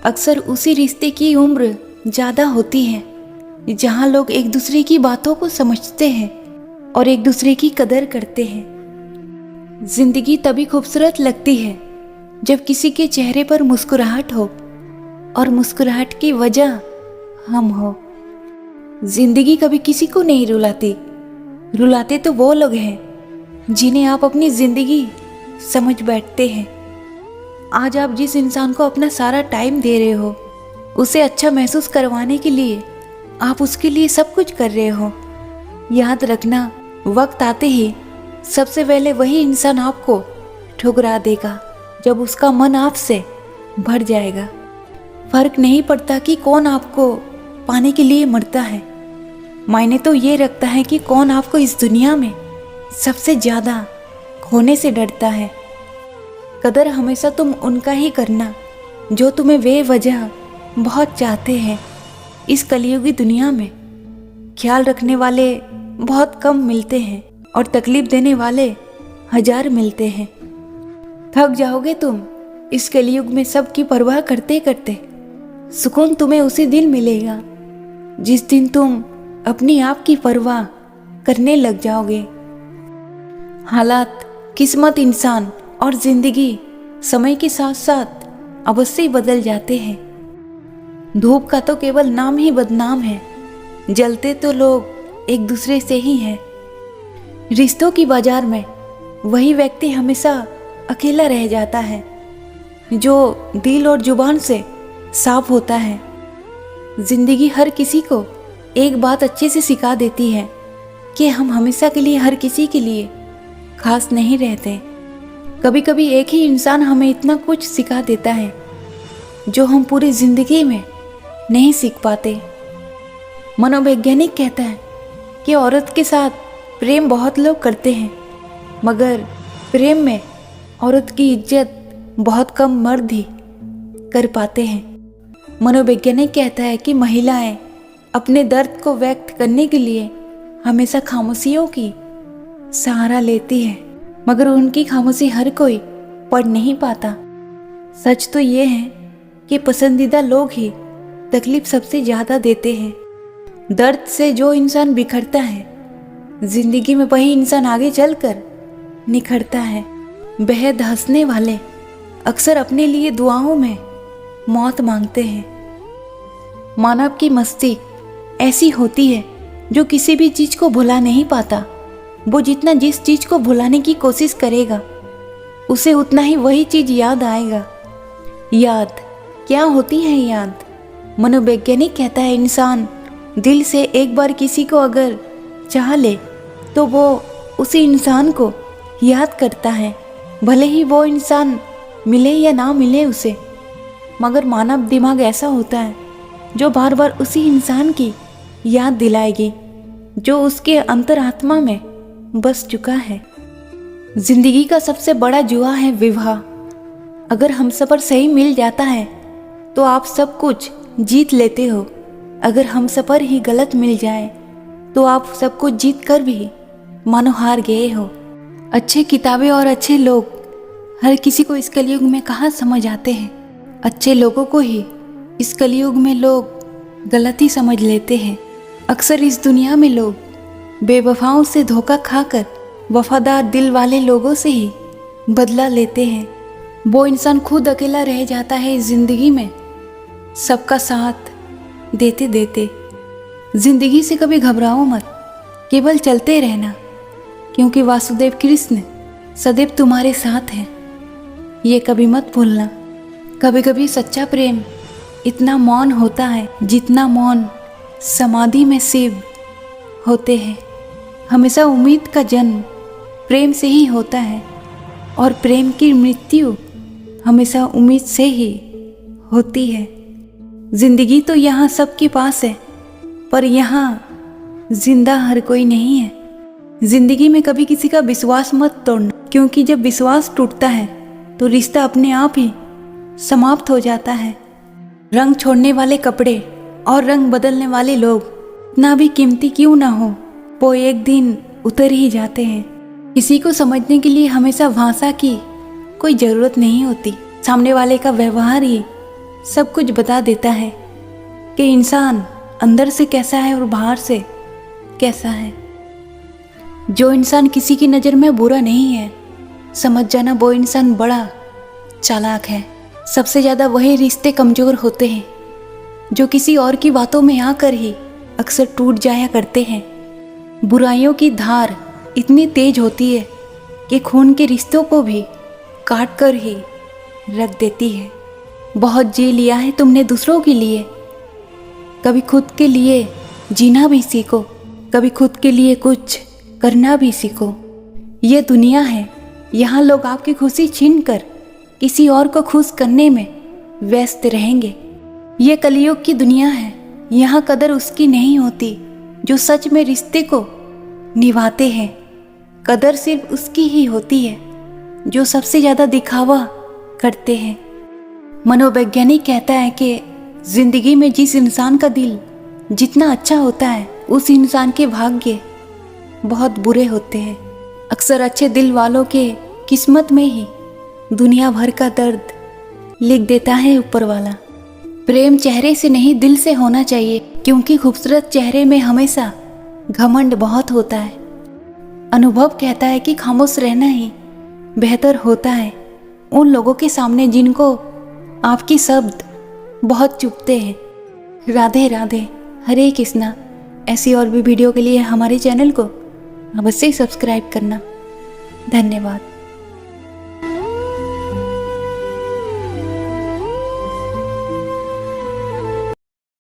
अक्सर उसी रिश्ते की उम्र ज़्यादा होती है जहाँ लोग एक दूसरे की बातों को समझते हैं और एक दूसरे की कदर करते हैं। जिंदगी तभी खूबसूरत लगती है जब किसी के चेहरे पर मुस्कुराहट हो और मुस्कुराहट की वजह हम हो। जिंदगी कभी किसी को नहीं रुलाती, रुलाते तो वो लोग हैं जिन्हें आप अपनी जिंदगी समझ बैठते हैं। आज आप जिस इंसान को अपना सारा टाइम दे रहे हो, उसे अच्छा महसूस करवाने के लिए आप उसके लिए सब कुछ कर रहे हो। याद रखना, वक्त आते ही सबसे पहले वही इंसान आपको ठुकरा देगा जब उसका मन आपसे भर जाएगा। फर्क नहीं पड़ता कि कौन आपको पाने के लिए मरता है, मायने तो ये रखता है कि कौन आपको इस दुनिया में सबसे ज़्यादा खोने से डरता है। कदर हमेशा तुम उनका ही करना जो तुम्हें बेवजह बहुत चाहते हैं। इस कलयुगी दुनिया में ख्याल रखने वाले बहुत कम मिलते हैं और तकलीफ देने वाले 1000 मिलते हैं। थक जाओगे तुम इस कलयुग में सबकी परवाह करते करते। सुकून तुम्हें उसी दिन मिलेगा जिस दिन तुम अपनी आप की परवाह करने लग जाओगे। हालात, किस्मत, इंसान और जिंदगी समय के साथ साथ अवश्य बदल जाते हैं। धूप का तो केवल नाम ही बदनाम है, जलते तो लोग एक दूसरे से ही हैं। रिश्तों की बाजार में वही व्यक्ति हमेशा अकेला रह जाता है जो दिल और जुबान से साफ होता है। जिंदगी हर किसी को एक बात अच्छे से सिखा देती है कि हम हमेशा के लिए हर किसी के लिए खास नहीं रहते। कभी कभी एक ही इंसान हमें इतना कुछ सिखा देता है जो हम पूरी जिंदगी में नहीं सीख पाते। मनोवैज्ञानिक कहता है कि औरत के साथ प्रेम बहुत लोग करते हैं, मगर प्रेम में औरत की इज्जत बहुत कम मर्द ही कर पाते हैं। मनोवैज्ञानिक कहता है कि महिलाएं अपने दर्द को व्यक्त करने के लिए हमेशा खामोशियों की सहारा लेती है, मगर उनकी खामोशी हर कोई पढ़ नहीं पाता। सच तो ये है कि पसंदीदा लोग ही तकलीफ सबसे ज़्यादा देते हैं। दर्द से जो इंसान बिखरता है, जिंदगी में वही इंसान आगे चलकर निखरता है। बेहद हंसने वाले अक्सर अपने लिए दुआओं में मौत मांगते हैं। मानव की मस्ती ऐसी होती है जो किसी भी चीज़ को भुला नहीं पाता। वो जितना जिस चीज़ को भुलाने की कोशिश करेगा, उसे उतना ही वही चीज़ याद आएगा। याद क्या होती है? याद, मनोवैज्ञानिक कहता है, इंसान दिल से एक बार किसी को अगर चाह ले तो वो उसी इंसान को याद करता है, भले ही वो इंसान मिले या ना मिले उसे। मगर मानव दिमाग ऐसा होता है जो बार बार उसी इंसान की याद दिलाएगी जो उसके अंतरात्मा में बस चुका है। जिंदगी का सबसे बड़ा जुआ है विवाह। अगर हमसफर सही मिल जाता है तो आप सब कुछ जीत लेते हो। अगर हमसफर ही गलत मिल जाए तो आप सब कुछ जीत कर भी मानो हार गए हो। अच्छे किताबें और अच्छे लोग हर किसी को इस कलयुग में कहाँ समझ आते हैं। अच्छे लोगों को ही इस कलयुग में लोग गलत ही समझ लेते हैं। अक्सर इस दुनिया में लोग बेवफाओं से धोखा खाकर वफादार दिल वाले लोगों से ही बदला लेते हैं। वो इंसान खुद अकेला रह जाता है इस जिंदगी में, सबका साथ देते देते। जिंदगी से कभी घबराओ मत, केवल चलते रहना, क्योंकि वासुदेव कृष्ण सदैव तुम्हारे साथ हैं, ये कभी मत भूलना। कभी कभी सच्चा प्रेम इतना मौन होता है जितना मौन समाधि में शिव होते हैं। हमेशा उम्मीद का जन्म प्रेम से ही होता है और प्रेम की मृत्यु हमेशा उम्मीद से ही होती है। जिंदगी तो यहाँ सबके पास है, पर यहाँ जिंदा हर कोई नहीं है। जिंदगी में कभी किसी का विश्वास मत तोड़ना, क्योंकि जब विश्वास टूटता है तो रिश्ता अपने आप ही समाप्त हो जाता है। रंग छोड़ने वाले कपड़े और रंग बदलने वाले लोग इतना भी कीमती क्यों ना हो, वो एक दिन उतर ही जाते हैं। किसी को समझने के लिए हमेशा भाषा की कोई ज़रूरत नहीं होती, सामने वाले का व्यवहार ही सब कुछ बता देता है कि इंसान अंदर से कैसा है और बाहर से कैसा है। जो इंसान किसी की नज़र में बुरा नहीं है, समझ जाना वो इंसान बड़ा चालाक है। सबसे ज़्यादा वही रिश्ते कमज़ोर होते हैं जो किसी और की बातों में आकर ही अक्सर टूट जाया करते हैं। बुराइयों की धार इतनी तेज होती है कि खून के रिश्तों को भी काट कर ही रख देती है। बहुत जी लिया है तुमने दूसरों के लिए, कभी खुद के लिए जीना भी सीखो, कभी खुद के लिए कुछ करना भी सीखो। ये दुनिया है, यहाँ लोग आपकी खुशी छीन कर किसी और को खुश करने में व्यस्त रहेंगे। ये कलयुग की दुनिया है, यहाँ कदर उसकी नहीं होती जो सच में रिश्ते को निभाते हैं। कदर सिर्फ उसकी ही होती है जो सबसे ज़्यादा दिखावा करते हैं। मनोवैज्ञानिक कहता है कि जिंदगी में जिस इंसान का दिल जितना अच्छा होता है, उस इंसान के भाग्य बहुत बुरे होते हैं। अक्सर अच्छे दिल वालों के किस्मत में ही दुनिया भर का दर्द लिख देता है ऊपर वाला। प्रेम चेहरे से नहीं दिल से होना चाहिए, क्योंकि खूबसूरत चेहरे में हमेशा घमंड बहुत होता है। अनुभव कहता है कि खामोश रहना ही बेहतर होता है उन लोगों के सामने जिनको आपकी शब्द बहुत चुभते हैं। राधे राधे, हरे कृष्णा। ऐसी और भी वीडियो के लिए हमारे चैनल को अवश्य सब्सक्राइब करना। धन्यवाद।